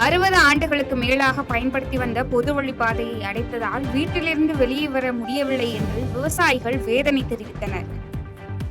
60 ஆண்டுகளுக்கு மேலாக பயன்படுத்தி வந்த பொது வழிப்பாதையை அடைத்ததால் வீட்டிலிருந்து வெளியே வர முடியவில்லை என்று விவசாயிகள் வேதனை தெரிவித்தனர்.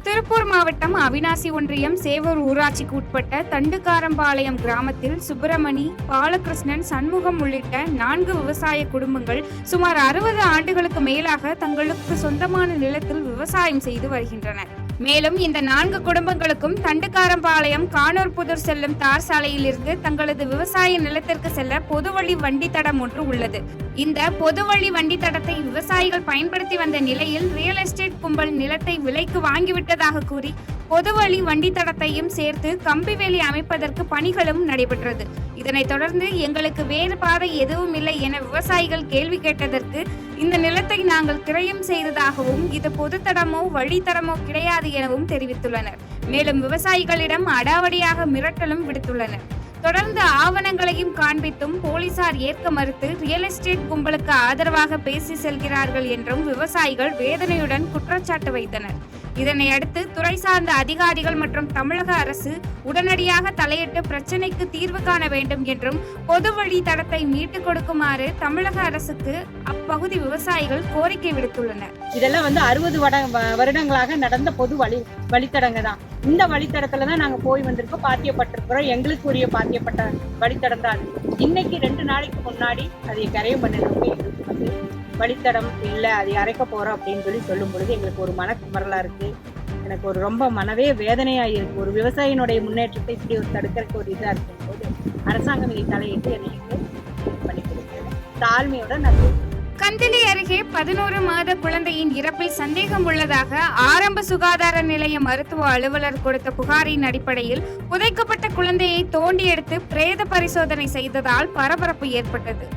திருப்பூர் மாவட்டம் அவிநாசி ஒன்றியம் சேவூர் ஊராட்சிக்கு உட்பட்ட தண்டுக்காரம்பாளையம் கிராமத்தில் சுப்பிரமணி, பாலகிருஷ்ணன், சண்முகம் உள்ளிட்ட 4 விவசாய குடும்பங்கள் சுமார் 60 ஆண்டுகளுக்கு மேலாக தங்களுக்கு சொந்தமான நிலத்தில் விவசாயம் செய்து வருகின்றனர். மேலும் இந்த 4 குடும்பங்களுக்கும் தண்டுக்காரம்பாளையம் கானூர்புதூர் செல்லும் தார் சாலையில் இருந்து தங்களது விவசாய நிலத்திற்கு செல்ல பொதுவழி வண்டித்தடம் ஒன்று உள்ளது. இந்த பொதுவழி வண்டித்தடத்தை விவசாயிகள் பயன்படுத்தி வந்த நிலையில் ரியல் எஸ்டேட் கும்பல் நிலத்தை விலைக்கு வாங்கிவிட்டதாக கூறி பொதுவழி வண்டித்தடத்தையும் சேர்த்து கம்பி வேலி அமைப்பதற்கு பணிகளும் நடைபெற்றது. இதனைத் தொடர்ந்து எங்களுக்கு வேறு பாதை எதுவும் இல்லை என விவசாயிகள் கேள்வி கேட்டதற்கு இந்த நிலத்தை நாங்கள் கிரயம் செய்ததாகவும் இது பொதுத்தடமோ வழித்தடமோ கிடையாது எனவும் தெரிவித்துள்ளனர். மேலும் விவசாயிகளிடம் அடாவடியாக மிரட்டலும் விடுத்துள்ளனர். தொடர்ந்து ஆவணங்களையும் காண்பித்தும் போலீசார் ஏற்க மறுத்து ரியல் எஸ்டேட் கும்பலுக்கு ஆதரவாக பேசி செல்கிறார்கள் என்றும் விவசாயிகள் வேதனையுடன் குற்றச்சாட்டு வைத்தனர். இதனை அடுத்து துறை சார்ந்த அதிகாரிகள் மற்றும் தமிழக அரசு உடனடியாக தலையிட்டு பிரச்சினைக்கு தீர்வு காண வேண்டும் என்றும் பொது வழி தடத்தை மீட்டுக் கொடுக்குமாறு தமிழக அரசுக்கு அப்பகுதி விவசாயிகள் கோரிக்கை விடுத்துள்ளனர். இதெல்லாம் 60 வருடங்களாக நடந்த பொது வழித்தடங்க தான். இந்த வழித்தடத்துல தான் நாங்க போய் வந்திருக்கோம், பாத்தியப்பட்டிருக்கிறோம். எங்களுக்கு உரிய பாத்தியப்பட்ட வழித்தடம் தான். இன்னைக்கு 2 நாளைக்கு முன்னாடி அதை கரையம் பண்ணணும், எங்களுக்கு வழித்தடம் இல்லை, அதை அரைக்க போறோம் அப்படின்னு சொல்லும் பொழுது எங்களுக்கு ஒரு மனக்குமரலா இருக்கு. எனக்கு ஒரு ரொம்ப மனவே வேதனையா இருக்கு. ஒரு விவசாயினுடைய முன்னேற்றத்தை இப்படி ஒரு தடுக்கிறதுக்கு ஒரு இதா இருக்கும் போது அரசாங்கம் இதை தலையிட்டு எனக்கு பண்ணி கொடுக்கிறேன். தாழ்மையோட நான் கந்திலி அருகே 11 மாத குழந்தையின் இறப்பில் சந்தேகம் உள்ளதாக ஆரம்ப சுகாதார நிலைய மருத்துவ அலுவலர் கொடுத்த புகாரின் அடிப்படையில் புதைக்கப்பட்ட குழந்தையை தோண்டி எடுத்து பிரேத பரிசோதனை செய்ததால் பரபரப்பு ஏற்பட்டது.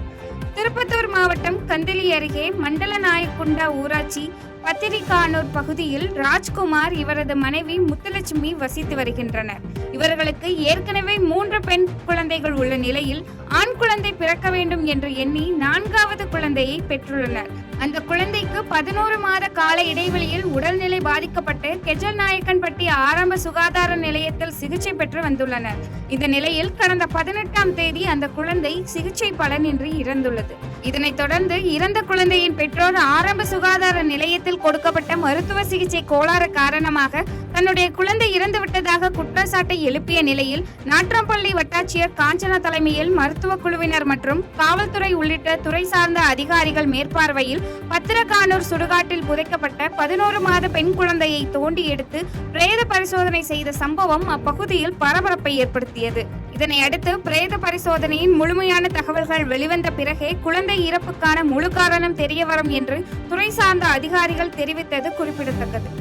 திருப்பத்தூர் மாவட்டம் கந்திலி அருகே மண்டலநாயக்குண்டா ஊராட்சி பத்திரிகானூர் பகுதியில் ராஜ்குமார், இவரது மனைவி முத்துலட்சுமி வசித்து வருகின்றனர். இவர்களுக்கு ஏற்கனவே 3 பெண் குழந்தைகள் உள்ள நிலையில் ஆண் குழந்தை பிறக்க வேண்டும் என்று எண்ணி 4வது குழந்தையை பெற்றுள்ளனர். அந்த குழந்தைக்கு 11 மாத கால இடைவெளியில் உடல்நிலை பாதிக்கப்பட்டு கெஜல் நாயக்கன்பட்டி ஆரம்ப சுகாதார நிலையத்தில் சிகிச்சை பெற்று வந்துள்ளனர். இந்த நிலையில் கடந்த 18ஆம் தேதி அந்த குழந்தை சிகிச்சை பலனின்றி இறந்துள்ளது. இதனைத் தொடர்ந்து இறந்த குழந்தையின் பெற்றோர் ஆரம்ப சுகாதார நிலையத்தில் கொடுக்கப்பட்ட மருத்துவ சிகிச்சை கோளாறு காரணமாக தன்னுடைய குழந்தை இறந்துவிட்டதாக குற்றச்சாட்டை எழுப்பிய நிலையில் நாட்றம்பள்ளி வட்டாட்சியர் காஞ்சனா தலைமையில் மருத்துவ குழுவினர் மற்றும் காவல்துறை உள்ளிட்ட துறை சார்ந்த அதிகாரிகள் மேற்பார்வையில் பத்திரகானூர் சுடுகாட்டில் புதைக்கப்பட்ட 11 மாத பெண் குழந்தையை தோண்டி எடுத்து பிரேத பரிசோதனை செய்த சம்பவம் அப்பகுதியில் பரபரப்பை ஏற்படுத்தியது. இதனை அடுத்து பிரேத பரிசோதனையின் முழுமையான தகவல்கள் வெளிவந்த பிறகே குழந்தை இறப்புக்கான முழு காரணம் தெரிய வரும் என்று துறை சார்ந்த அதிகாரிகள் தெரிவித்தது குறிப்பிடத்தக்கது.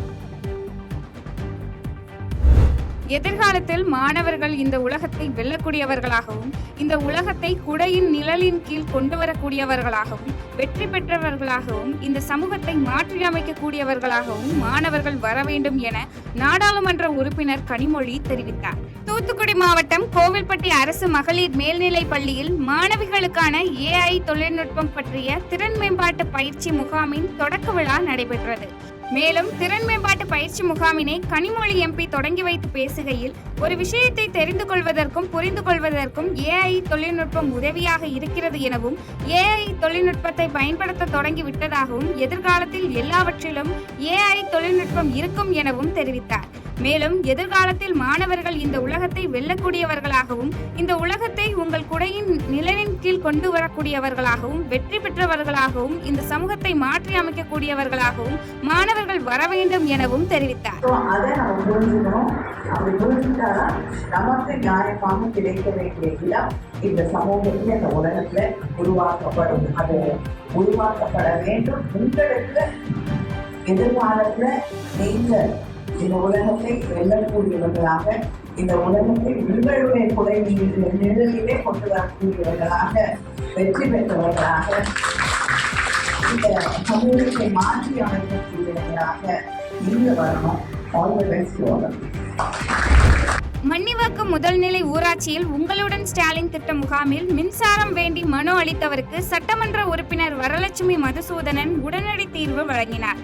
எதிர்காலத்தில் மாணவர்கள் இந்த உலகத்தை வெல்லக்கூடியவர்களாகவும் இந்த உலகத்தை குடையின் நிழலின் கீழ் கொண்டு வரக்கூடியவர்களாகவும் வெற்றி பெற்றவர்களாகவும் இந்த சமூகத்தை மாற்றியமைக்கக்கூடியவர்களாகவும் மாணவர்கள் வர வேண்டும் என நாடாளுமன்ற உறுப்பினர் கனிமொழி தெரிவித்தார். தூத்துக்குடி மாவட்டம் கோவில்பட்டி அரசு மகளிர் மேல்நிலைப் பள்ளியில் மாணவிகளுக்கான AI தொழில்நுட்பம் பற்றிய திறன் மேம்பாட்டு பயிற்சி முகாமின் தொடக்க விழா நடைபெற்றது. மேலும் திறன் மேம்பாட்டு பயிற்சி முகாமினை கனிமொழி MP தொடங்கி வைத்து பேசுகையில், ஒரு விஷயத்தை தெரிந்து கொள்வதற்கும் புரிந்து கொள்வதற்கும் AI தொழில்நுட்பம் உதவியாக இருக்கிறது எனவும் AI தொழில்நுட்பத்தை பயன்படுத்த தொடங்கி விட்டதாகவும் எதிர்காலத்தில் எல்லாவற்றிலும் AI தொழில்நுட்பம் இருக்கும் எனவும் தெரிவித்தார். மேலும் எதிர்காலத்தில் மாணவர்கள் இந்த உலகத்தை வெல்லக்கூடியவர்களாகவும் இந்த உலகத்தை உங்கள் குடையின் நிழலின் கீழ் கொண்டு வரக்கூடியவர்களாகவும் வெற்றி பெற்றவர்களாகவும் இந்த சமூகத்தை மாற்றி அமைக்கக்கூடியவர்களாகவும் மாணவர்கள் வர வேண்டும் எனவும் தெரிவித்தார். நமக்கு நியாயமாக கிடைக்க வேண்டிய இடம் இந்த சமூகத்தில் இந்த உலகத்துல உருவாக்கப்படும். அது உருவாக்கப்பட வேண்டும். உங்களுக்கு எதிர்காலத்துல நீங்கள் இந்த உலகத்தை வெல்லக்கூடியவர்களாக, இந்த உலகத்தை உங்களுடைய குறை நிழலிலே கொண்டு வரக்கூடியவர்களாக, வெற்றி பெற்றவர்களாக, இந்த சமூகத்தை மாற்றி அமைக்கக்கூடியவர்களாக நீங்க வரணும். All the best. மன்னிவாக்கம் முதல்நிலை ஊராட்சியில் உங்களுடன் ஸ்டாலின் திட்ட முகாமில் மின்சாரம் வேண்டி மனு அளித்தவருக்கு சட்டமன்ற உறுப்பினர் வரலட்சுமி மதுசூதனன் உடனடி தீர்வு வழங்கினார்.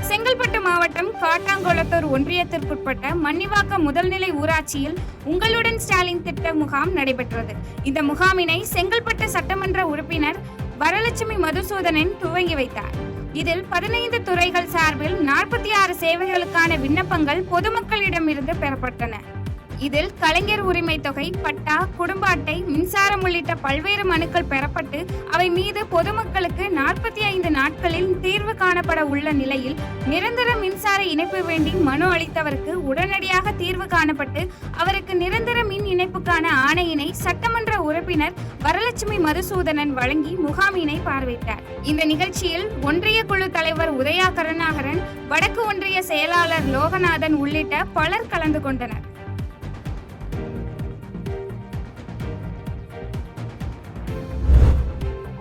செங்கல்பட்டு மாவட்டம் காட்டாங்குளத்தூர் ஒன்றியத்திற்குட்பட்ட மன்னிவாக்கம் முதல்நிலை ஊராட்சியில் உங்களுடன் ஸ்டாலின் திட்ட முகாம் நடைபெற்றது. இந்த முகாமினை செங்கல்பட்டு சட்டமன்ற உறுப்பினர் வரலட்சுமி மதுசூதனன் துவங்கி வைத்தார். இதில் 15 துறைகள் சார்பில் 46 சேவைகளுக்கான விண்ணப்பங்கள் பொதுமக்களிடமிருந்து பெறப்பட்டன. இதில் கலைஞர் உரிமை தொகை, பட்டா, குடும்ப அட்டை, மின்சாரம் உள்ளிட்ட பல்வேறு மனுக்கள் பெறப்பட்டு அவை மீது பொதுமக்களுக்கு 45 நாட்களில் தீர்வு காணப்பட உள்ள நிலையில் நிரந்தர மின்சார இணைப்பு வேண்டி மனு அளித்தவருக்கு உடனடியாக தீர்வு காணப்பட்டு அவருக்கு நிரந்தர மின் இணைப்புக்கான ஆணையினை சட்டமன்ற உறுப்பினர் வரலட்சுமி மதுசூதனன் வழங்கி முகாமினை பார்வையிட்டார். இந்த நிகழ்ச்சியில் ஒன்றிய குழு தலைவர் உதயா கருணாகரன், வடக்கு ஒன்றிய செயலாளர் லோகநாதன் உள்ளிட்ட பலர் கலந்து கொண்டனர்.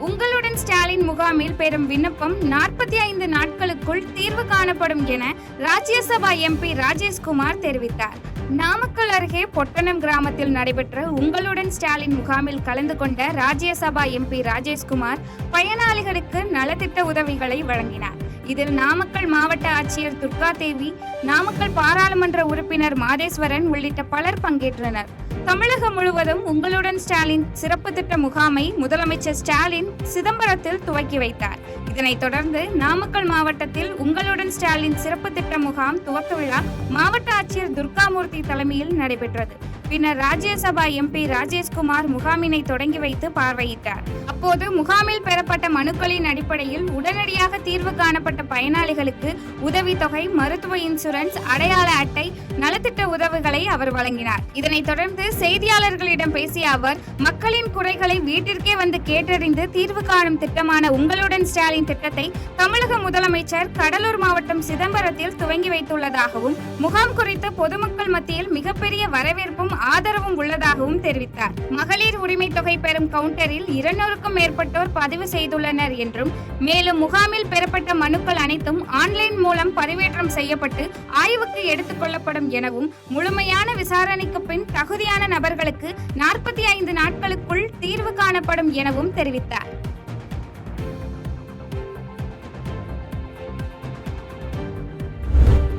உங்களுடன் ஸ்டாலின் முகாமில் பெறும் விண்ணப்பம் 45 நாட்களுக்குள் தீர்வு காணப்படும் என ராஜ்யசபா எம்பி ராஜேஷ்குமார் தெரிவித்தார். நாமக்கல் அருகே பொட்டணம் கிராமத்தில் நடைபெற்ற உங்களுடன் ஸ்டாலின் முகாமில் கலந்து கொண்ட ராஜ்யசபா எம்பி ராஜேஷ்குமார் பயனாளிகளுக்கு நலத்திட்ட உதவிகளை வழங்கினார். இதில் நாமக்கல் மாவட்ட ஆட்சியர் துர்கா தேவி, நாமக்கல் பாராளுமன்ற உறுப்பினர் மாதேஸ்வரன் உள்ளிட்ட பலர் பங்கேற்றனர். தமிழகம் முழுவதும் உங்களுடன் ஸ்டாலின் சிறப்பு திட்ட முகாமை முதலமைச்சர் ஸ்டாலின் சிதம்பரத்தில் துவக்கி வைத்தார். இதனைத் தொடர்ந்து நாமக்கல் மாவட்டத்தில் உங்களுடன் ஸ்டாலின் சிறப்பு திட்ட முகாம் துவக்க விழா மாவட்ட ஆட்சியர் துர்காமூர்த்தி தலைமையில் நடைபெற்றது. பின்னர் ராஜ்யசபா எம்பி ராஜேஷ்குமார் முகாமினை தொடங்கி வைத்து பார்வையிட்டார். அப்போது முகாமில் பெறப்பட்ட மனுக்களின் அடிப்படையில் உடனடியாக தீர்வு காணப்பட்ட பயனாளிகளுக்கு உதவித்தொகை, மருத்துவ இன்சூரன்ஸ், அடையாள அட்டை, நலத்திட்ட உதவிகளை அவர் வழங்கினார். இதனைத் தொடர்ந்து செய்தியாளர்களிடம் பேசிய அவர், மக்களின் குறைகளை வீட்டிற்கே வந்து கேட்டறிந்து தீர்வு காணும் திட்டமான உங்களுடன் ஸ்டாலின் திட்டத்தை தமிழக முதலமைச்சர் கடலூர் மாவட்டம் சிதம்பரத்தில் துவங்கி வைத்துள்ளதாகவும், முகாம் குறித்து பொதுமக்கள் மத்தியில் மிகப்பெரிய வரவேற்பும் ஆதரவும் உள்ளதாகவும் தெரிவித்தார். மகளிர் உரிமை தொகை பெறும் கவுண்டரில் 200க்கும் மேற்பட்டோர் பதிவு செய்துள்ளனர் என்றும், மேலும் முகாமில் பெறப்பட்ட மனுக்கள் அனைத்தும் ஆன்லைன் மூலம் பதிவேற்றம் செய்யப்பட்டு ஆய்வுக்கு எடுத்துக் கொள்ளப்படும் எனவும், முழுமையான விசாரணைக்கு பின் தகுதியான நபர்களுக்கு 45 நாட்களுக்குள் தீர்வு காணப்படும் எனவும் தெரிவித்தார்.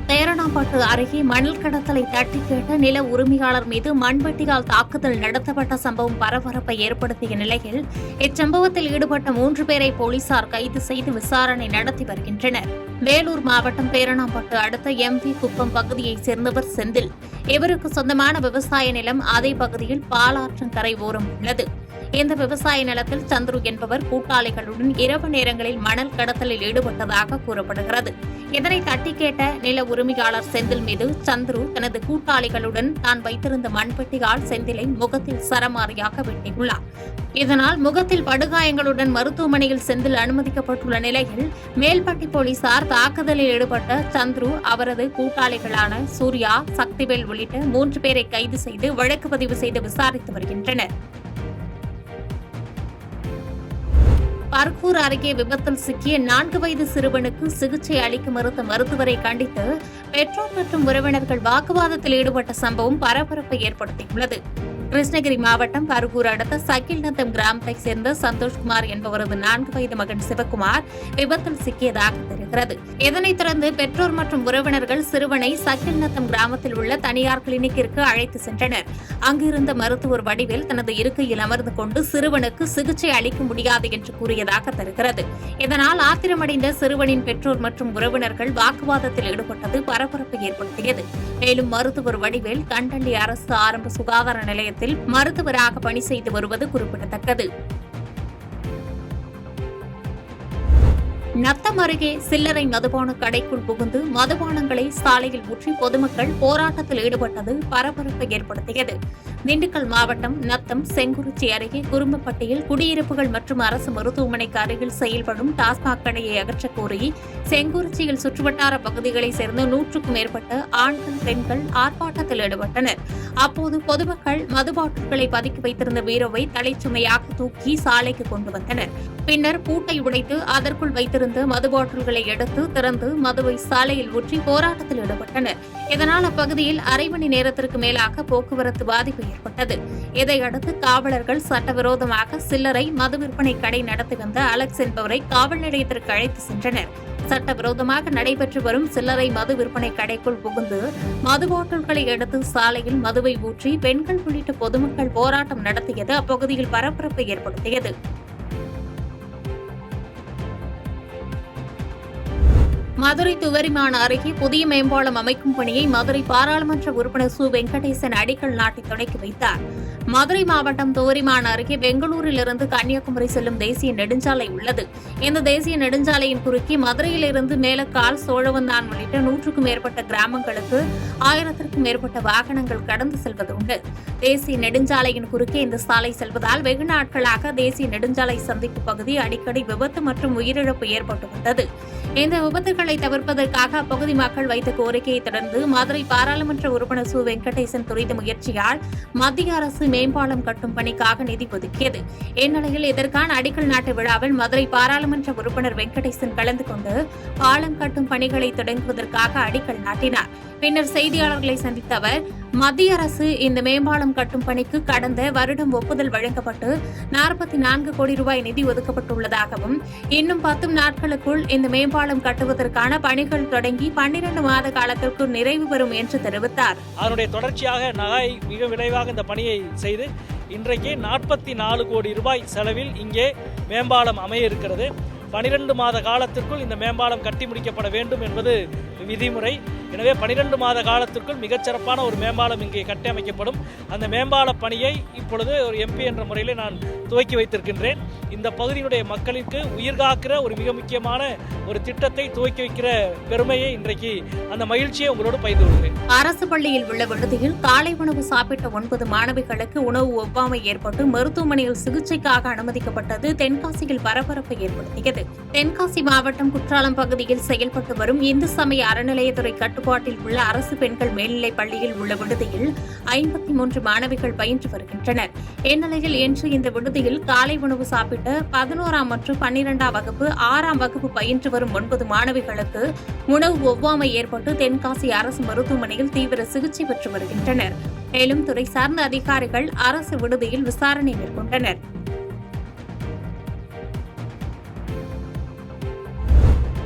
தேரணாம்பட்டு அருகே மணல் கடத்தலை தட்டி கேட்ட நில உரிமையாளர் மீது மண்வெட்டியால் தாக்குதல் நடத்தப்பட்ட சம்பவம் பரபரப்பை ஏற்படுத்திய நிலையில் இச்சம்பவத்தில் ஈடுபட்ட 3 பேரை போலீசார் கைது செய்து விசாரணை நடத்தி வருகின்றனர். வேலூர் மாவட்டம் பேரணாம்பட்டு அடுத்த எம்பி குப்பம் பகுதியைச் சேர்ந்தவர் செந்தில். இவருக்கு சொந்தமான விவசாய நிலம் அதே பகுதியில் பாலாற்றங்கரை ஓரம் உள்ளது. இந்த விவசாய நிலத்தில் சந்துரு என்பவர் கூட்டாளிகளுடன் இரவு நேரங்களில் மணல் கடத்தலில் ஈடுபட்டதாக கூறப்படுகிறது. இதனை தட்டி கேட்ட நில உரிமையாளர் செந்தில் மீது சந்துரு தனது கூட்டாளிகளுடன் தான் வைத்திருந்த மண்பெட்டியால் செந்திலை முகத்தில் சரமாரியாக வெட்டியுள்ளார். இதனால் முகத்தில் படுகாயங்களுடன் மருத்துவமனையில் செந்தில் அனுமதிக்கப்பட்டுள்ள நிலையில் மேல்பட்டி போலீசார் தாக்குதலில் ஈடுபட்ட சந்துரு, அவரது கூட்டாளிகளான சூர்யா, சக்திவேல் உள்ளிட்ட 3 பேரை கைது செய்து வழக்கு பதிவு செய்து விசாரித்து வருகின்றனர். பர்கூர் அருகே விபத்தில் சிக்கிய 4 வயது சிறுவனுக்கு சிகிச்சை அளிக்க மறுத்த மருத்துவரை கண்டித்து பெற்றோர் மற்றும் உறவினர்கள் வாக்குவாதத்தில் ஈடுபட்ட சம்பவம் பரபரப்பை ஏற்படுத்தியுள்ளது. கிருஷ்ணகிரி மாவட்டம் பர்கூர் அடுத்த சக்கில்நத்தம் கிராமத்தைச் சேர்ந்த சந்தோஷ்குமார் என்பவரது 4 வயது மகன் சிவகுமார் விபத்தில் சிக்கியதாக தெரிகிறது. இதனைத் தொடர்ந்து பெற்றோர் மற்றும் உறவினர்கள் சிறுவனை சக்கில்நத்தம் கிராமத்தில் உள்ள தனியார் கிளினிக்கிற்கு அழைத்து சென்றனர். அங்கிருந்த மருத்துவர் வடிவேல் தனது இருக்கையில் அமர்ந்து கொண்டு சிறுவனுக்கு சிகிச்சை அளிக்க முடியாது என்று கூறியதாக தெரிகிறது. இதனால் ஆத்திரமடைந்த சிறுவனின் பெற்றோர் மற்றும் உறவினர்கள் வாக்குவாதத்தில் ஈடுபட்டது பரபரப்பை ஏற்படுத்தியது. மேலும் மருத்துவர் வடிவேல் கண்டண்டி அரசு ஆரம்ப சுகாதார நிலையத்தில் மருத்துவராக பணி செய்து வருவது குறிப்பிடத்தக்கது. நத்தம் அருகே சில்லறை மதுபான கடைக்குள் புகுந்து மதுபானங்களை சாலையில் ஊற்றி பொதுமக்கள் போராட்டத்தில் ஈடுபட்டது பரபரப்பை ஏற்படுத்தியது. திண்டுக்கல் மாவட்டம் நத்தம் செங்குறிச்சி அருகே குரும்பப்பட்டியில் குடியிருப்புகள் மற்றும் அரசு மருத்துவமனைக்கு அருகில் செயல்படும் டாஸ்மாக் கடையை அகற்றக் கோரி செங்குறிச்சியில் சுற்றுவட்டார பகுதிகளைச் சேர்ந்த 100க்கும் மேற்பட்ட ஆண்கள் பெண்கள் ஆர்ப்பாட்டத்தில் ஈடுபட்டனர். அப்போது பொதுமக்கள் மது பாட்டில்களை பதுக்கி வைத்திருந்த பீரோவை தலைச்சுமையாக தூக்கி சாலைக்கு கொண்டு வந்தனர். பின்னர் பூட்டை உடைத்து அதற்குள் வைத்திருந்த மது பாட்டில்களை எடுத்து திறந்து மதுவை சாலையில் ஊற்றி போராட்டத்தில் ஈடுபட்டனர். இதனால் அப்பகுதியில் அரை மணி நேரத்திற்கு மேலாக போக்குவரத்து பாதிப்பு ஏற்பட்டது. இதையடுத்து காவலர்கள் சட்டவிரோதமாக சில்லறை மது விற்பனை கடை நடத்தி வந்த அலெக்ஸ் என்பவரை காவல் நிலையத்திற்கு அழைத்து சென்றனர். சட்டவிரோதமாக நடைபெற்று வரும் சில்லறை மது விற்பனை கடைக்குள் புகுந்து மது பாட்டில்களை எடுத்து சாலையில் மதுவை ஊற்றி பெண்கள் உள்ளிட்ட பொதுமக்கள் போராட்டம் நடத்தியது அப்பகுதியில் பரபரப்பை ஏற்படுத்தியது. மதுரை துவரிமான் அருகே புதிய மேம்பாலம் அமைக்கும் பணியை மதுரை பாராளுமன்ற உறுப்பினர் சு வெங்கடேசன் அடிக்கல் நாட்டி தொடங்கி வைத்தார். மதுரை மாவட்டம் துவரிமான் அருகே பெங்களூரிலிருந்து கன்னியாகுமரி செல்லும் தேசிய நெடுஞ்சாலை உள்ளது. இந்த தேசிய நெடுஞ்சாலையின் குறுக்கே மதுரையிலிருந்து மேலக்கால், சோழவந்தான் உள்ளிட்ட 100க்கும் மேற்பட்ட கிராமங்களுக்கு 1000க்கும் மேற்பட்ட வாகனங்கள் கடந்து செல்வது உண்டு. தேசிய நெடுஞ்சாலையின் குறுக்கே இந்த சாலை செல்வதால் வெகு நாட்களாக தேசிய நெடுஞ்சாலை சந்திப்பு பகுதி அடிக்கடி விபத்து மற்றும் உயிரிழப்பு ஏற்பட்டு வந்தது. இந்த விபத்துகளை தவிர்ப்பதற்காக அப்பகுதி மக்கள் வைத்த கோரிக்கையை தொடர்ந்து மதுரை பாராளுமன்ற உறுப்பினர் சு வெங்கடேசன் துரித முயற்சியால் மத்திய அரசு மேம்பாலம் கட்டும் பணிக்காக நிதி ஒதுக்கியது. இந்நிலையில் இதற்கான அடிக்கல் நாட்டு விழாவில் மதுரை பாராளுமன்ற உறுப்பினர் வெங்கடேசன் கலந்து கொண்டு பாலம் கட்டும் பணிகளை தொடங்குவதற்காக அடிக்கல் நாட்டினார். பின்னர் செய்தியாளர்களை சந்தித்த அவர், மத்திய அரசு இந்த மேம்பாலம் கட்டும் பணிக்கு கடந்த வருடம் ஒப்புதல் வழங்கப்பட்டு 44 கோடி ரூபாய் நிதி ஒதுக்கப்பட்டுள்ளதாகவும் இன்னும் 10 நாட்களுக்குள் இந்த மேம்பாலம் கட்டுவதற்கான பணிகள் தொடங்கி 12 மாத காலத்திற்கு நிறைவு பெறும் என்று தெரிவித்தார். அதனுடைய தொடர்ச்சியாக நகாய் மிக விரைவாக இந்த பணியை செய்து இன்றைக்கு 44 கோடி ரூபாய் செலவில் இங்கே மேம்பாலம் அமைய இருக்கிறது. 12 மாத காலத்திற்குள் இந்த மேம்பாலம் கட்டி முடிக்கப்பட வேண்டும் என்பது விதிமுறை. எனவே 12 மாத காலத்திற்குள் மிகச்சிறப்பான ஒரு மேம்பாலம் இங்கே கட்டமைக்கப்படும். அந்த மேம்பால பணியை இப்பொழுது ஒரு எம்பி என்ற முறையில் நான் துவக்கி வைத்திருக்கின்றேன். இந்த பகுதியினுடைய மக்களுக்கு உயிர்காக்கிற ஒரு மிக முக்கியமான ஒரு திட்டத்தை துவக்கி வைக்கிற பெருமையை இன்றைக்கு அந்த மகிழ்ச்சியை உங்களோடு பகிர்ந்து கொள்கிறேன். அரசு பள்ளியில் உள்ள விடுதியில் காலை உணவு சாப்பிட்ட 9 மாணவிகளுக்கு உணவு ஒவ்வாமை ஏற்பட்டு மருத்துவமனையில் சிகிச்சைக்காக அனுமதிக்கப்பட்டது தென்காசியில் பரபரப்பை ஏற்படுத்தியது. தென்காசி மாவட்டம் குற்றாலம் பகுதியில் செயல்பட்டு வரும் இந்து சமய அறநிலையத்துறை கட்டுப்பாட்டில் உள்ள அரசு பெண்கள் மேல்நிலைப் பள்ளியில் உள்ள விடுதியில் 53 மாணவிகள் பயின்று வருகின்றனர். இந்நிலையில் இன்று இந்த விடுதியில் காலை உணவு சாப்பிட்ட 11ஆம் மற்றும் 12ஆம் வகுப்பு 6ஆம் வகுப்பு பயின்று வரும் 9 மாணவிகளுக்கு உணவு ஒவ்வாமை ஏற்பட்டு தென்காசி அரசு மருத்துவமனையில் தீவிர சிகிச்சை பெற்று வருகின்றனர். மேலும் துறை சார்ந்த அதிகாரிகள் அரசு விடுதியில் விசாரணை மேற்கொண்டனர்.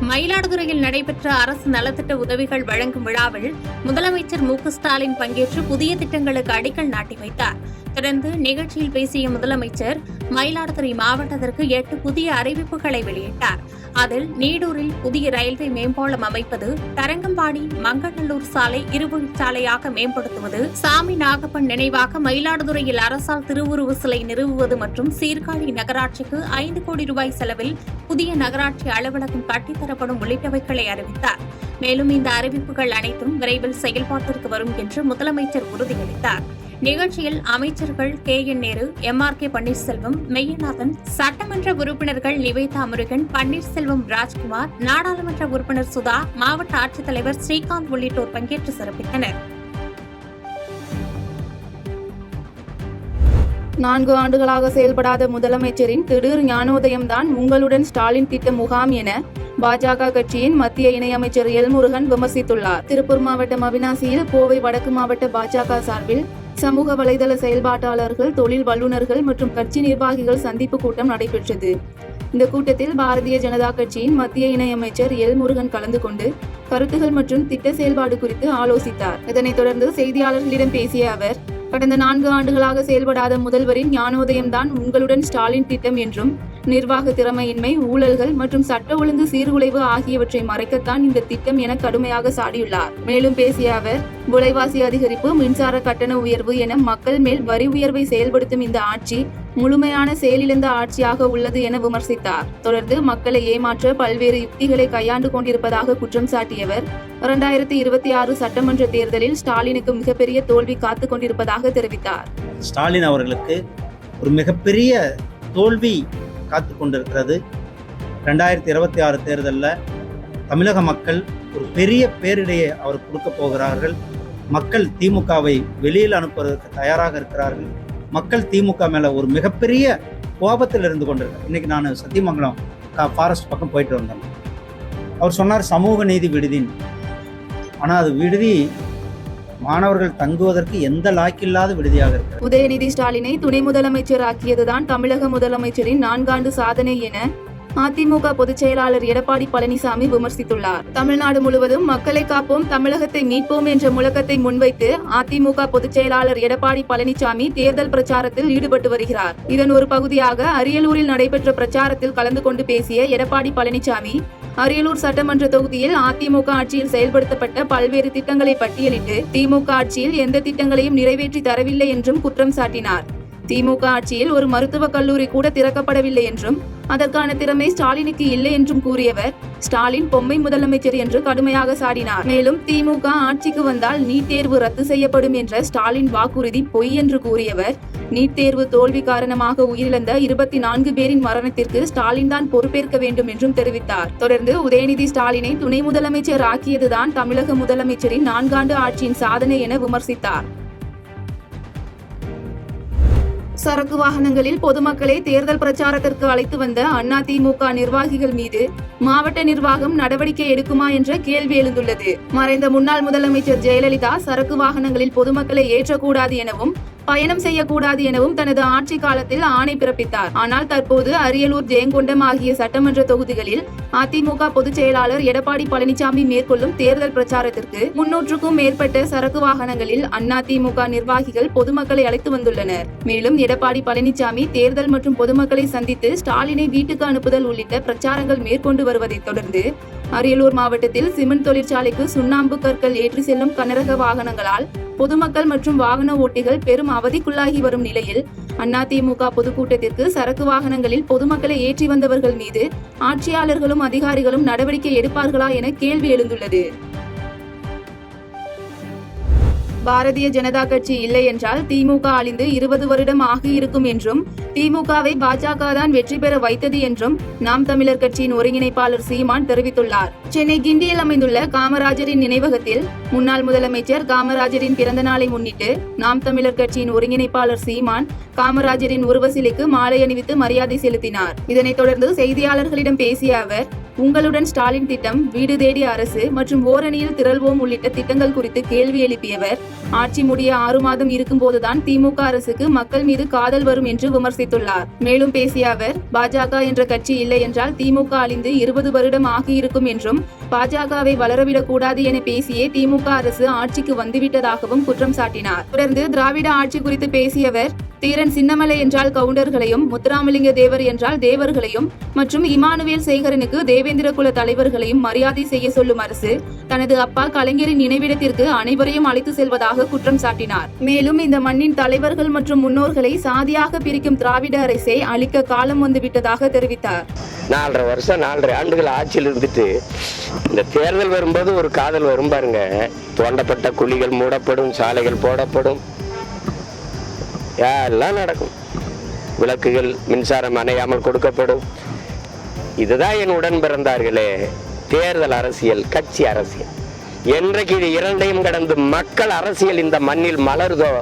மயிலாடுதுறையில் நடைபெற்ற அரசு நலத்திட்ட உதவிகள் வழங்கும் விழாவில் முதலமைச்சர் மு க ஸ்டாலின் பங்கேற்று புதிய திட்டங்களுக்கு அடிக்கல் நாட்டி வைத்தார். தொடர்ந்து நிகழ்ச்சியில் பேசிய முதலமைச்சர் மயிலாடுதுறை மாவட்டத்திற்கு 8 புதிய அறிவிப்புகளை வெளியிட்டார். அதில் நீடூரில் புதிய ரயில்வே மேம்பாலம் அமைப்பது, தரங்கம்பாடி மங்கநல்லூர் சாலை இருவழிச்சாலையாக மேம்படுத்துவது, சாமி நாகப்பன் நினைவாக மயிலாடுதுறையில் அரசால் திருவுருவ சிலை நிறுவுவது மற்றும் சீர்காழி நகராட்சிக்கு 5 கோடி ரூபாய் செலவில் புதிய நகராட்சி அலுவலகம் கட்டித்தரப்படும் உள்ளிட்டவைகளை அறிவித்தார். மேலும் இந்த அறிவிப்புகள் அனைத்தும் விரைவில் செயல்பாட்டிற்கு வரும் என்று முதலமைச்சர் உறுதியளித்தார். நிகழ்ச்சியில் அமைச்சர்கள் KN நேரு, MRK பன்னீர்செல்வம், மெய்யநாதன், சட்டமன்ற உறுப்பினர்கள் நிவேதா முருகன், பன்னீர்செல்வம் ராஜ்குமார், நாடாளுமன்ற உறுப்பினர் சுதா, மாவட்ட ஆட்சித்தலைவர் ஸ்ரீகாந்த் உள்ளிட்டோர் பங்கேற்று சிறப்பித்தனர். 4 ஆண்டுகளாக செயல்படாத முதலமைச்சரின் திடீர் ஞானோதயம்தான் உங்களுடன் ஸ்டாலின் திட்ட முகாம் என பாஜக கட்சியின் மத்திய இணையமைச்சர் எல்முருகன் விமர்சித்துள்ளார். திருப்பூர் மாவட்டம் அவிநாசியில் கோவை வடக்கு மாவட்ட பாஜக சார்பில் சமூக வலைதள செயல்பாட்டாளர்கள், தொழில் வல்லுநர்கள் மற்றும் கட்சி நிர்வாகிகள் சந்திப்பு கூட்டம் நடைபெற்றது. இந்த கூட்டத்தில் பாரதிய ஜனதா கட்சியின் மத்திய இணையமைச்சர் எல்முருகன் கலந்து கொண்டு கருத்துகள் மற்றும் திட்ட செயல்பாடு குறித்து ஆலோசித்தார். இதனைத் தொடர்ந்து செய்தியாளர்களிடம் பேசிய அவர், கடந்த 4 ஆண்டுகளாக செயல்படாத முதல்வரின் ஞானோதயம்தான் உங்களுடன் ஸ்டாலின் திட்டம் என்றும், நிர்வாக திறமையின்மை, ஊழல்கள் மற்றும் சட்ட ஒழுங்கு சீர்குலைவு ஆகியவற்றை மறைக்கத்தான் இந்த திட்டம் என கடுமையாக சாடியுள்ளார். மேலும் பேசிய அவர், விலைவாசி அதிகரிப்பு, மின்சார கட்டண உயர்வு என மக்கள் மேல் வரி உயர்வை செயல்படுத்தும் இந்த ஆட்சி முழுமையான செயலிழந்த ஆட்சியாக உள்ளது என விமர்சித்தார். தொடர்ந்து மக்களை ஏமாற்ற பல்வேறு யுக்திகளை கையாண்டு கொண்டிருப்பதாக குற்றம் சாட்டியவர் 2026 சட்டமன்ற தேர்தலில் ஸ்டாலினுக்கு மிகப்பெரிய தோல்வி காத்துக் கொண்டிருப்பதாக தெரிவித்தார். ஸ்டாலின் அவர்களுக்கு ஒரு மிகப்பெரிய தோல்வி காத்து கொண்டிருக்கிறது. 2026 தேர்தலில் தமிழக மக்கள் ஒரு பெரிய பேரிடையை அவர் கொடுக்க போகிறார்கள். மக்கள் திமுகவை வெளியில் அனுப்புவதற்கு தயாராக இருக்கிறார்கள். மக்கள் திமுக மேலே ஒரு மிகப்பெரிய கோபத்தில் இருந்து கொண்டிருக்கார். இன்றைக்கி நான் சத்தியமங்கலம் ஃபாரஸ்ட் பக்கம் போயிட்டு வந்தேன். அவர் சொன்னார் சமூக நீதி விடுதின்னு. ஆனால் அது விடுதி மாணவர்கள் தங்குவதற்கு எந்த லாக்கில்லாத விடுதியாக இருக்கிறது. உதயநிதி ஸ்டாலினை துணை முதலமைச்சர் ஆக்கியதுதான் தமிழக முதலமைச்சரின் 4 ஆண்டு சாதனை என அதிமுக பொதுச் செயலாளர் எடப்பாடி பழனிசாமி விமர்சித்துள்ளார். தமிழ்நாடு முழுவதும் மக்களை காப்போம், தமிழகத்தை மீட்போம் என்ற முழக்கத்தை முன்வைத்து அதிமுக பொதுச் செயலாளர் எடப்பாடி பழனிசாமி தேர்தல் பிரச்சாரத்தில் ஈடுபட்டு வருகிறார். இதன் ஒரு பகுதியாக அரியலூரில் நடைபெற்ற பிரச்சாரத்தில் கலந்து கொண்டு பேசிய எடப்பாடி பழனிசாமி அரியலூர் சட்டமன்ற தொகுதியில் அதிமுக ஆட்சியில் செயல்படுத்தப்பட்ட பல்வேறு திட்டங்களை பட்டியலிட்டு திமுக ஆட்சியில் எந்த திட்டங்களையும் நிறைவேற்றி தரவில்லை என்றும் குற்றம் சாட்டினார். திமுக ஆட்சியில் ஒரு மருத்துவக் கல்லூரி கூட திறக்கப்படவில்லை என்றும் அதற்கான திறமை ஸ்டாலினுக்கு இல்லை என்றும் கூறியவர் ஸ்டாலின் பொம்மை முதலமைச்சர் என்று கடுமையாக சாடினார். மேலும் திமுக ஆட்சிக்கு வந்தால் நீட் தேர்வு ரத்து செய்யப்படும் என்ற ஸ்டாலின் வாக்குறுதி பொய் என்று கூறியவர் நீட் தேர்வு தோல்வி காரணமாக உயிரிழந்த 24 பேரின் மரணத்திற்கு ஸ்டாலின் தான் பொறுப்பேற்க வேண்டும் என்றும் தெரிவித்தார். தொடர்ந்து உதயநிதி ஸ்டாலினை துணை முதலமைச்சர் ஆக்கியதுதான் தமிழக முதலமைச்சரின் 4 ஆண்டு ஆட்சியின் சாதனை என விமர்சித்தார். சரக்கு வாகனங்களில் பொதுமக்களை தேர்தல் பிரச்சாரத்திற்கு அழைத்து வந்த அதிமுக நிர்வாகிகள் மீது மாவட்ட நிர்வாகம் நடவடிக்கை எடுக்குமா என்ற கேள்வி எழுந்துள்ளது. மறைந்த முன்னாள் முதலமைச்சர் ஜெயலலிதா சரக்கு வாகனங்களில் பொதுமக்களை ஏற்றக்கூடாது எனவும் பயணம் செய்யக்கூடாது எனவும் தனது ஆட்சி காலத்தில் ஆணை பிறப்பித்தார். ஆனால் தற்போது அரியலூர், ஜெயங்கொண்டம் ஆகிய சட்டமன்ற தொகுதிகளில் அதிமுக பொதுச் செயலாளர் எடப்பாடி பழனிசாமி மேற்கொள்ளும் தேர்தல் பிரச்சாரத்திற்கு 300க்கும் மேற்பட்ட சரக்கு வாகனங்களில் அதிமுக நிர்வாகிகள் பொதுமக்களை அழைத்து வந்துள்ளனர். மேலும் எடப்பாடி பழனிசாமி தேர்தல் மற்றும் பொதுமக்களை சந்தித்து ஸ்டாலினை வீட்டுக்கு அனுப்புதல் உள்ளிட்ட பிரச்சாரங்கள் மேற்கொண்டு வருவதை தொடர்ந்து அரியலூர் மாவட்டத்தில் சிமெண்ட் தொழிற்சாலைக்கு சுண்ணாம்பு கற்கள் ஏற்றி செல்லும் கனரக வாகனங்களால் பொதுமக்கள் மற்றும் வாகன ஓட்டிகள் பெரும் அவதிக்குள்ளாகி வரும் நிலையில் அதிமுக பொதுக்கூட்டத்திற்கு சரக்கு வாகனங்களில் பொதுமக்களை ஏற்றி வந்தவர்கள் மீது ஆட்சியாளர்களும் அதிகாரிகளும் நடவடிக்கை எடுப்பார்களா என கேள்வி எழுந்துள்ளது. பாரதிய ஜனதா கட்சி இல்லை என்றால் திமுக அழிந்து 20 வருடம் ஆகியிருக்கும் என்றும் திமுகவை பாஜக தான் வெற்றி பெற வைத்தது என்றும் நாம் தமிழர் கட்சியின் ஒருங்கிணைப்பாளர் சீமான் தெரிவித்துள்ளார். சென்னை கிண்டியில் அமைந்துள்ள காமராஜரின் நினைவகத்தில் முன்னாள் முதலமைச்சர் காமராஜரின் பிறந்த நாளை முன்னிட்டு நாம் தமிழர் கட்சியின் ஒருங்கிணைப்பாளர் சீமான் காமராஜரின் உருவ சிலைக்கு மாலை அணிவித்து மரியாதை செலுத்தினார். இதனைத் தொடர்ந்து செய்தியாளர்களிடம் பேசிய அவர் உங்களுடன் ஸ்டாலின் திட்டம், வீடு தேடி அரசு மற்றும் ஓரணியில் திரள்வோம் உள்ளிட்ட திட்டங்கள் குறித்து கேள்வி எழுப்பியவர் ஆட்சி முடிய 6 மாதம் இருக்கும்போதுதான் திமுக அரசுக்கு மக்கள் மீது காதல் வரும் என்று விமர்சித்துள்ளார். மேலும் பேசிய அவர் பாஜக என்ற கட்சி இல்லை என்றால் திமுக அழிந்து 20 வருடம் ஆகியிருக்கும் என்றும் பாஜகவை வளரவிடக் கூடாது என பேசியே திமுக அரசு ஆட்சிக்கு வந்துவிட்டதாகவும் குற்றம் சாட்டினார். தொடர்ந்து திராவிட ஆட்சி குறித்து பேசியவர் தீரன் சின்னமலை என்றால் கவுண்டர்களையும், முத்துராமலிங்க தேவர் என்றால் தேவர்களையும் மற்றும் இமானுவேல் சேகரனுக்கு தேவேந்திர குல தலைவர்களையும் மரியாதை செய்ய சொல்லும் அரசு தனது அப்பா கலைஞரின் நினைவிடத்திற்கு அனைவரையும் அழைத்து செல்வதாக குற்றம் சாட்டினார். மேலும் இந்த மண்ணின் தலைவர்கள் மற்றும் முன்னோர்களை சாதியாக பிரிக்கும் திராவிட அரசை அழிக்க காலம் வந்துவிட்டதாக தெரிவித்தார். 4.5 வருஷம் 4.5 ஆண்டுகள் ஆட்சியில் இருந்துட்டு இந்த தேர்தல் வரும்போது ஒரு காதல் வரும் பாருங்க. தோண்டப்பட்ட குழிகள் மூடப்படும், சாலைகள் போடப்படும், எல்லாம் நடக்கும். விளக்குகள் மின்சாரம் அணையாமல் கொடுக்கப்படும். இதுதான் என் உடன் பிறந்தார்களே தேர்தல் அரசியல், கட்சி அரசியல். என்றைக்கு இது இரண்டையும் கடந்து மக்கள் அரசியல் இந்த மண்ணில் மலருதோ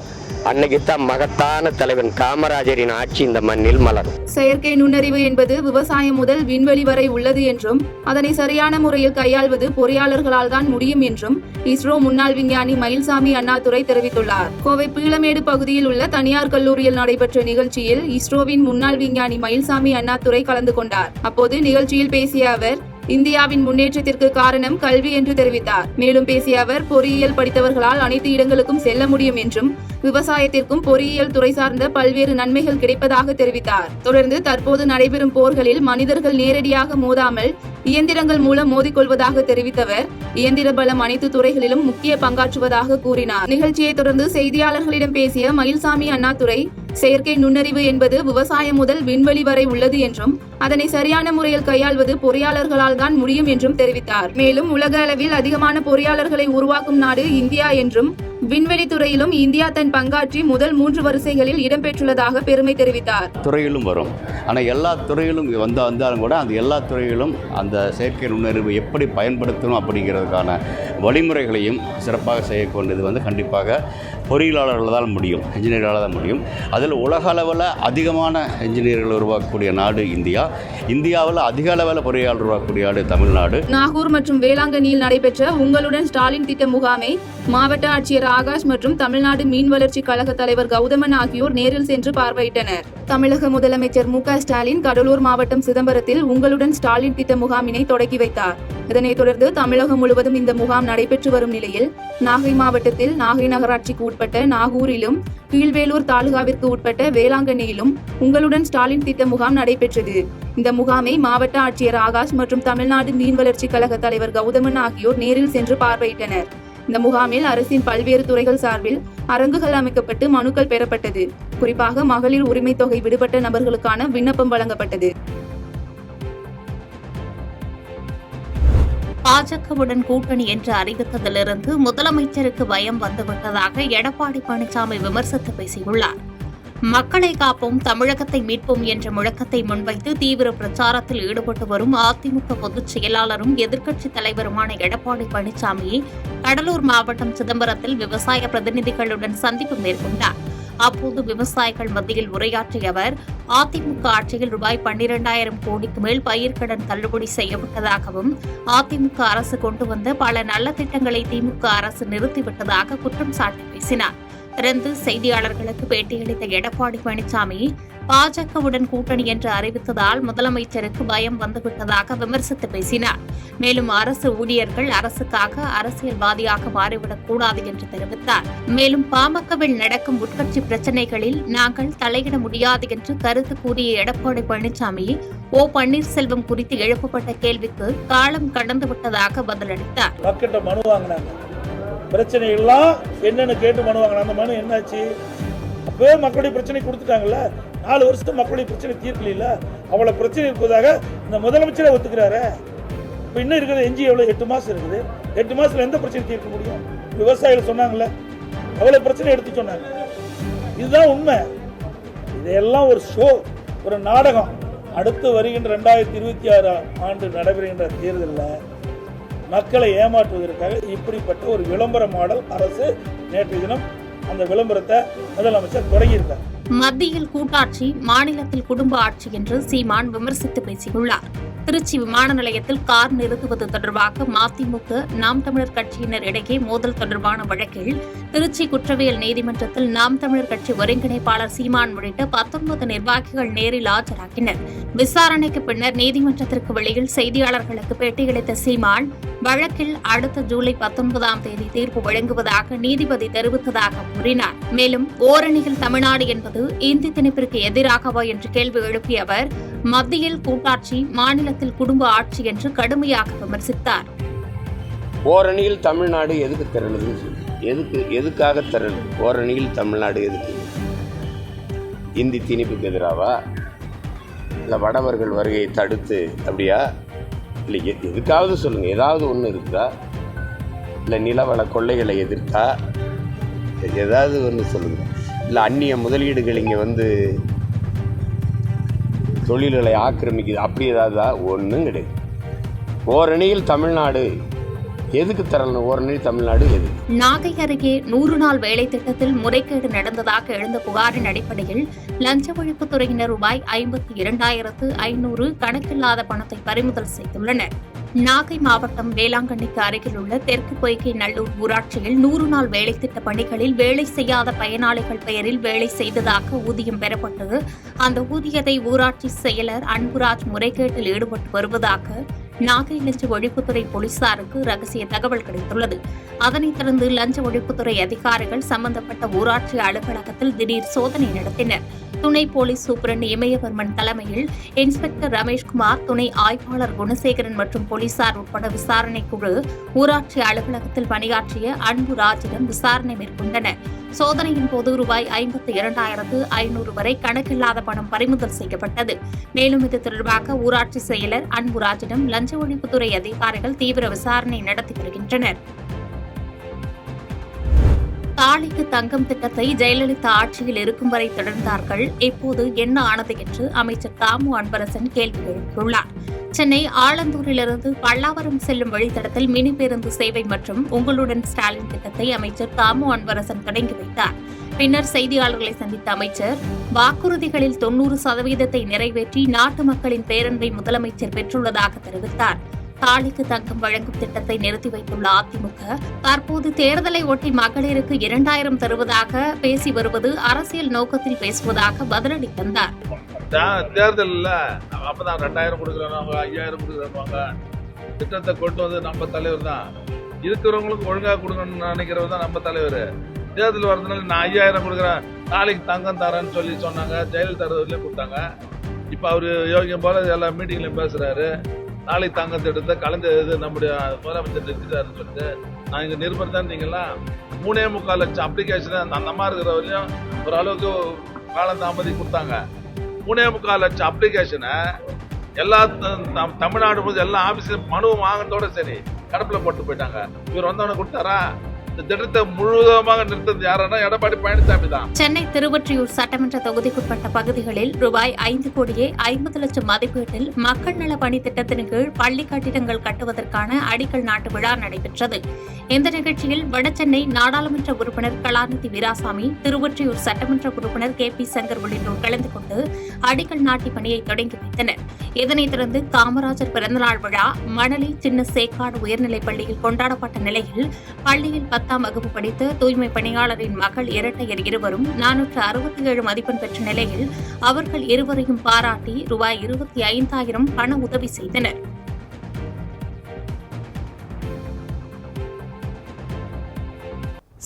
அன்னைக்குத்தான் மகத்தான தலைவன் காமராஜரின் ஆட்சி இந்த மண்ணில் மலரும். செயற்கை நுண்ணறிவு என்பது விவசாயம் முதல் விண்வெளி வரை உள்ளது என்றும் அதனை சரியான முறையில் கையாள்வது பொறியாளர்களால் தான் முடியும் என்றும் இஸ்ரோ முன்னாள் விஞ்ஞானி மயில்சாமி அண்ணாதுரை தெரிவித்துள்ளார். கோவை பீளமேடு பகுதியில் உள்ள தனியார் கல்லூரியில் நடைபெற்ற நிகழ்ச்சியில் இஸ்ரோவின் முன்னாள் விஞ்ஞானி மயில்சாமி அண்ணாதுரை கலந்து கொண்டார். அப்போது நிகழ்ச்சியில் பேசிய அவர் இந்தியாவின் முன்னேற்றத்திற்கு காரணம் கல்வி என்று தெரிவித்தார். மேலும் பேசிய அவர் பொறியியல் படித்தவர்களால் அனைத்து இடங்களுக்கும் செல்ல முடியும் என்றும் விவசாயத்திற்கும் பொறியியல் துறை சார்ந்த பல்வேறு நன்மைகள் கிடைப்பதாக தெரிவித்தார். தொடர்ந்து தற்போது நடைபெறும் போர்களில் மனிதர்கள் நேரடியாக மோதாமல் இயந்திரங்கள் மூலம் மோதிக்கொள்வதாக தெரிவித்தவர் இயந்திர பலம் அனைத்து துறைகளிலும் முக்கிய பங்காற்றுவதாக கூறினார். நிகழ்ச்சியை தொடர்ந்து செய்தியாளர்களிடம் பேசிய மயில்சாமி அண்ணாதுரை செயற்கை நுண்ணறிவு என்பது விவசாயம் முதல் விண்வெளி வரை உள்ளது என்றும் அதனை சரியான முறையில் கையாள்வது பொறியாளர்களால் தான் முடியும் என்றும் தெரிவித்தார். மேலும் உலக அளவில் அதிகமான பொறியாளர்களை உருவாக்கும் நாடு இந்தியா என்றும் விண்வெளி துறையிலும் இந்தியா தன் பங்காற்றி முதல் 3 வரிசைகளில் இடம்பெற்றுள்ளதாக பெருமை தெரிவித்தார். துறையிலும் வரும், ஆனால் எல்லா துறையிலும் வந்தாலும் கூட அந்த எல்லா துறையிலும் அந்த செயற்கை நுண்ணறிவு எப்படி பயன்படுத்தணும் அப்படிங்கிறதுக்கான வழிமுறைகளையும் சிறப்பாக செய்யக்கொண்டது கண்டிப்பாக பொறியியலாளர்களால் தான் முடியும், இன்ஜினியர்களால் தான் முடியும். அதில் உலக அளவில் அதிகமான இன்ஜினியர்கள் உருவாக்கக்கூடிய நாடு இந்தியா. இந்தியாவில் அதிக அளவில் பொறியாளர் உருவாக்கக்கூடிய நாடு தமிழ்நாடு. நாகூர் மற்றும் வேளாங்கண்ணியில் நடைபெற்ற உங்களுடன் ஸ்டாலின் திட்ட முகாமை மாவட்ட ஆட்சியர் ஆகாஷ் மற்றும் தமிழ்நாடு மீன் வளர்ச்சி கழக தலைவர் கௌதமன் ஆகியோர் நேரில் சென்று பார்வையிட்டனர். தமிழக முதலமைச்சர் மு.க. ஸ்டாலின் கடலூர் மாவட்டம் சிதம்பரத்தில் உங்களுடன் ஸ்டாலின் திட்ட முகாமினை தொடங்கி வைத்தார். இதனைத் தொடர்ந்து தமிழகம் முழுவதும் இந்த முகாம் நடைபெற்று வரும் நிலையில் நாகை மாவட்டத்தில் நாகை நகராட்சிக்கு உட்பட்ட நாகூரிலும் கீழ்வேலூர் தாலுகாவிற்கு உட்பட்ட வேளாங்கண்ணியிலும் உங்களுடன் ஸ்டாலின் திட்ட முகாம் நடைபெற்றது. இந்த முகாமை மாவட்ட ஆட்சியர் ஆகாஷ் மற்றும் தமிழ்நாடு மீன் வளர்ச்சி கழக தலைவர் கௌதமன் ஆகியோர் நேரில் சென்று பார்வையிட்டனர். இந்த முகாமில் அரசின் பல்வேறு துறைகள் சார்பில் அரங்குகள் அமைக்கப்பட்டு மனுக்கள் பெறப்பட்டது. குறிப்பாக மகளிர் உரிமை தொகை விடுபட்ட நபர்களுக்கான விண்ணப்பம் வழங்கப்பட்டது. பாஜகவுடன் கூட்டணி என்று அறிவித்ததிலிருந்து முதலமைச்சருக்கு பயம் வந்துவிட்டதாக எடப்பாடி பழனிசாமி விமர்சித்து பேசியுள்ளார். மக்களை காப்போம், தமிழகத்தை மீட்போம் என்ற முழக்கத்தை முன்வைத்து தீவிர பிரச்சாரத்தில் ஈடுபட்டு வரும் அதிமுக பொதுச் செயலாளரும் எதிர்க்கட்சித் தலைவருமான எடப்பாடி பழனிசாமி கடலூர் மாவட்டம் சிதம்பரத்தில் விவசாய பிரதிநிதிகளுடன் சந்திப்பு மேற்கொண்டார். அப்போது விவசாயிகள் மத்தியில் உரையாற்றிய அவர், அதிமுக ஆட்சியில் ரூபாய் 12,000 கோடிக்கு மேல் பயிர்க்கடன் தள்ளுபடி செய்யப்பட்டதாகவும் அதிமுக அரசு கொண்டு வந்த பல நல்ல திட்டங்களை திமுக அரசு நிறுத்திவிட்டதாக குற்றம் சாட்டி பேசினார். தொடர்ந்து செய்தியாளர்களுக்கு பேட்டியளித்த எடப்பாடி பழனிசாமி, பாஜகவுடன் கூட்டணி என்று அறிவித்ததால் முதலமைச்சருக்கு பயம் வந்துவிட்டதாக விமர்சித்து பேசினார். மேலும் அரசு ஊழியர்கள் அரசுக்காக அரசியல்வாதியாக மாறிவிடக் கூடாது என்று தெரிவித்தார். மேலும் பாமகவில் நடக்கும் உட்கட்சி பிரச்சினைகளில் நாங்கள் தலையிட முடியாது என்று கருத்து கூறிய எடப்பாடி பழனிசாமி, ஓ பன்னீர்செல்வம் குறித்து எழுப்பப்பட்ட கேள்விக்கு காலம் கடந்துவிட்டதாக பதிலளித்தார். பிரச்சனை எல்லாம் என்னன்னு கேட்டு மனு வாங்கின அந்த மனு என்னாச்சு? அப்பவே மக்களுடைய பிரச்சனை கொடுத்துட்டாங்கல்ல. 4 வருஷத்துக்கு மக்களுடைய பிரச்சனை தீர்க்கல. அவ்வளவு பிரச்சனை இருப்பதாக இந்த முதலமைச்சரே ஒத்துக்கிறாரு. இப்போ இன்னும் இருக்குது எஞ்சி எவ்வளோ 8 மாசம் இருக்குது. 8 மாசத்துல எந்த பிரச்சனை தீர்க்க முடியும்? விவசாயிகள் சொன்னாங்கல்ல, அவ்வளவு பிரச்சனை எடுத்து சொன்னாங்க. இதுதான் உண்மை. இதெல்லாம் ஒரு ஷோ, ஒரு நாடகம். அடுத்து வருகின்ற 2026 ஆண்டு நடைபெறுகின்ற தேர்தலில் மக்களை ஏமாற்றுவதற்காக இப்படிப்பட்ட ஒரு விளம்பர மாடல் அரசு நேற்று தினம் அந்த விளம்பரத்தை முதலமைச்சர் தொடங்கியிருக்கார். மத்தியில் கூட்டாட்சி, மாநிலத்தில் குடும்ப ஆட்சி என்று சீமான் விமர்சித்து பேசியுள்ளார். திருச்சி விமான நிலையத்தில் கார் நிறுத்துவது தொடர்பாக மதிமுக, நாம் தமிழர் கட்சியினர் இடையே மோதல் தொடர்பான வழக்கில் திருச்சி குற்றவியல் நீதிமன்றத்தில் நாம் தமிழர் கட்சி ஒருங்கிணைப்பாளர் சீமான் உள்ளிட்ட 19 நிர்வாகிகள் நேரில் ஆஜராகினர். விசாரணைக்கு பின்னர் நீதிமன்றத்திற்கு வெளியில் செய்தியாளர்களுக்கு பேட்டியளித்த சீமான், வழக்கில் அடுத்த ஜூலை 19ஆம் தேதி தீர்ப்பு வழங்குவதாக நீதிபதி தெரிவித்ததாக கூறினார். மேலும் ஓரணியில் தமிழ்நாடு என்பது இந்தி திணிப்பிற்கு எதிராகவா என்று கேள்வி எழுப்பிய அவர், மத்தியில் கூட்டாட்சி, மாநிலத்தில் குடும்ப ஆட்சி என்று கடுமையாக விமர்சித்தார். ஓரணியில் தமிழ்நாடு எதுக்கு திரளுது? எதுக்காக திரளுது? ஓரணியில் தமிழ்நாடு எதுக்கு? இந்தி திணிப்புக்கு எதிராவா? இல்லை வடவர்கள் வருகையை தடுத்து அப்படியா? இல்லை எதுக்காவது சொல்லுங்க. ஏதாவது ஒன்று இருக்குதா? இல்லை நிலவள கொள்ளைகளை எதிர்த்தா? ஏதாவது ஒன்று சொல்லுங்க. இல்லை அந்நிய முதலீடுகள் இங்கே வந்து தொழில்களை ஆக்கிரமிக்குது, அப்படி ஏதாவது? ஒன்றும் கிடையாது. ஓரணியில் தமிழ்நாடு எதுக்கு தரணும்? ஓரணி தமிழ்நாடு எது? நாகை அருகே 100 நாள் வேலை திட்டத்தில் முறைகேடு நடந்ததாக எழுந்த புகாரின் அடிப்படையில் லஞ்ச ஒழிப்புத்துறையினர் ரூபாய் 52,500 கணக்கில்லாத பணத்தை பறிமுதல் செய்துள்ளனர். நாகை மாவட்டம் வேளாங்கண்ணிக்கு அருகில் உள்ள தெற்கு பொய்கை நல்லூர் ஊராட்சியில் 100 நாள் வேலை திட்ட பணிகளில் வேலை செய்யாத பயனாளிகள் பெயரில் வேலை செய்ததாக ஊதியம் பெறப்பட்டு அந்த ஊதியத்தை ஊராட்சி செயலர் அன்புராஜ் முறைகேட்டில் ஈடுபட்டு வருவதாக நாகை லஞ்ச ஒழிப்புத்துறை போலீசாருக்கு ரகசிய தகவல் கிடைத்துள்ளது. அதனைத் தொடர்ந்து லஞ்ச ஒழிப்புத்துறை அதிகாரிகள் சம்பந்தப்பட்ட ஊராட்சி அலுவலகத்தில் திடீர் சோதனை நடத்தினர். துணை போலீஸ் சூப்பரண்ட் இமயவர்மன் தலைமையில் இன்ஸ்பெக்டர் ரமேஷ்குமார், துணை ஆய்வாளர் குணசேகரன் மற்றும் போலீசார் உட்பட விசாரணை குழு ஊராட்சி அலுவலகத்தில் பணியாற்றிய அன்பு ராஜிடம் விசாரணை மேற்கொண்டனர். சோதனையின் போது ரூபாய் 52,500 வரை கணக்கில்லாத பணம் பறிமுதல் செய்யப்பட்டது. மேலும் இது தொடர்பாக ஊராட்சி செயலர் அன்புராஜிடம் லஞ்ச ஒழிப்புத்துறை அதிகாரிகள் தீவிர விசாரணை நடத்தி வருகின்றனர். தாலிக்கு தங்கம் திட்டத்தை ஜெயலலிதா ஆட்சியில் இருக்கும் வரை தொடர்ந்தார்கள். இப்போது என்ன ஆனது என்று அமைச்சர் தாமு அன்பரசன் கேள்வி எழுப்பியுள்ளார். சென்னை ஆலந்தூரிலிருந்து பல்லாவரம் செல்லும் வழித்தடத்தில் மினி பேருந்து சேவை மற்றும் உங்களுடன் ஸ்டாலின் திட்டத்தை அமைச்சர் தாமு அன்பரசன் தொடங்கி வைத்தார். பின்னர் செய்தியாளர்களை சந்தித்த அமைச்சர், வாக்குறுதிகளில் 90% நிறைவேற்றி நாட்டு மக்களின் பேரன்பை முதலமைச்சர் பெற்றுள்ளதாக தெரிவித்தார். தாலிக்கு தங்கம் வழங்கும் திட்டத்தை நிறுத்தி வைத்துள்ள அதிமுக தற்போது தேர்தலை ஒட்டி மகளிருக்கு 2,000 தருவதாக பேசி வருவது அரசியல் நோக்கத்தில் பேசுவதாக பதிலடி தந்தார். தேர்தலில் அப்பதான் 2,000 கொடுக்குறாங்க, 5,000 கொடுக்குறாங்க. திட்டத்தை கொண்டு வந்து நம்ம தலைவர் தான். இருக்கிறவங்களுக்கு ஒழுங்காக கொடுக்கணும்னு நினைக்கிறவர் தான் நம்ம தலைவர். தேர்தல் வரதுனால நான் 5,000 கொடுக்குறேன், நாளைக்கு தங்கம் தரேன்னு சொல்லி சொன்னாங்க. ஜெயலலிதா கொடுத்தாங்க. இப்போ அவர் யோகியம் போல எல்லா மீட்டிங்லையும் பேசுறாரு. நாளைக்கு தங்கம் திட்டத்தை கலந்து நம்முடைய முதலமைச்சர் நிறுத்திட்டாருன்னு சொல்லிட்டு நான் இங்கே நிருபர் தான். நீங்கள்லாம் 3.25 லட்சம் அப்ளிகேஷனை அந்த மாதிரி இருக்கிற வரையும் ஓரளவுக்கு காலம் தாமதி கொடுத்தாங்க. 3.25 லட்சம் அப்ளிகேஷனை எல்லா தமிழ்நாடு போது எல்லா ஆஃபீஸும் மனு வாங்கினதோட சரி கடப்பில் போட்டு போயிட்டாங்க. இவர் வந்தவனை கொடுத்தாரா? இந்த திட்டத்தை முழுவதுமாக நிறுத்தது யாருன்னா எடப்பாடி பழனிசாமி தான். சென்னை திருவொற்றியூர் சட்டமன்ற தொகுதிக்குட்பட்ட பகுதிகளில் ரூபாய் 5,50,00,000 மதிப்பீட்டில் மக்கள் நல பணி திட்டத்தின் கீழ் பள்ளி கட்டிடங்கள் கட்டுவதற்கான அடிக்கல் நாட்டு விழா நடைபெற்றது. இந்த நிகழ்ச்சியில் வடசென்னை நாடாளுமன்ற உறுப்பினர் கலாநிதி வீராசாமி, திருவொற்றியூர் சட்டமன்ற உறுப்பினர் KP சங்கர் உள்ளிட்டோர் கலந்து கொண்டு அடிக்கல் நாட்டி பணியை தொடங்கி வைத்தனர். இதனைத் தொடர்ந்து காமராஜர் பிறந்தநாள் விழா மணலி சின்ன சேக்காடு உயர்நிலைப் பள்ளியில் கொண்டாடப்பட்ட நிலையில் பள்ளியில் 10ஆம் வகுப்பு படித்த தூய்மை பணியாளரின் மகள் இரட்டையர் இருவரும் 467 மதிப்பெண் பெற்ற நிலையில் அவர்கள் இருவரையும் பாராட்டி ரூபாய் 25,000 பண உதவி செய்தனர்.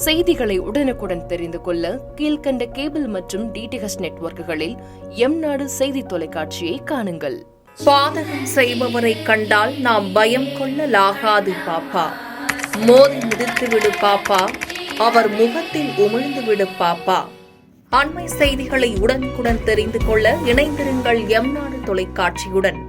செய்திகளை உடனுக்குடன் தெரிந்து கொள்ள கீழ்கண்ட கேபிள் மற்றும் DTH நெட்வொர்க்குகளில் எம்நாடு செய்தி தொலைக்காட்சியை காணுங்கள். பாதகம் செய்பவரை கண்டால் நாம் பயம் கொள்ளலாகாது பாப்பா. மோதி மிதித்துவிடு பாப்பா, அவர் முகத்தில் உமிழ்ந்துவிடு பாப்பா. அண்மை செய்திகளை உடனுக்குடன் தெரிந்து கொள்ள இணைந்திருங்கள் எம்நாடு தொலைக்காட்சியுடன்.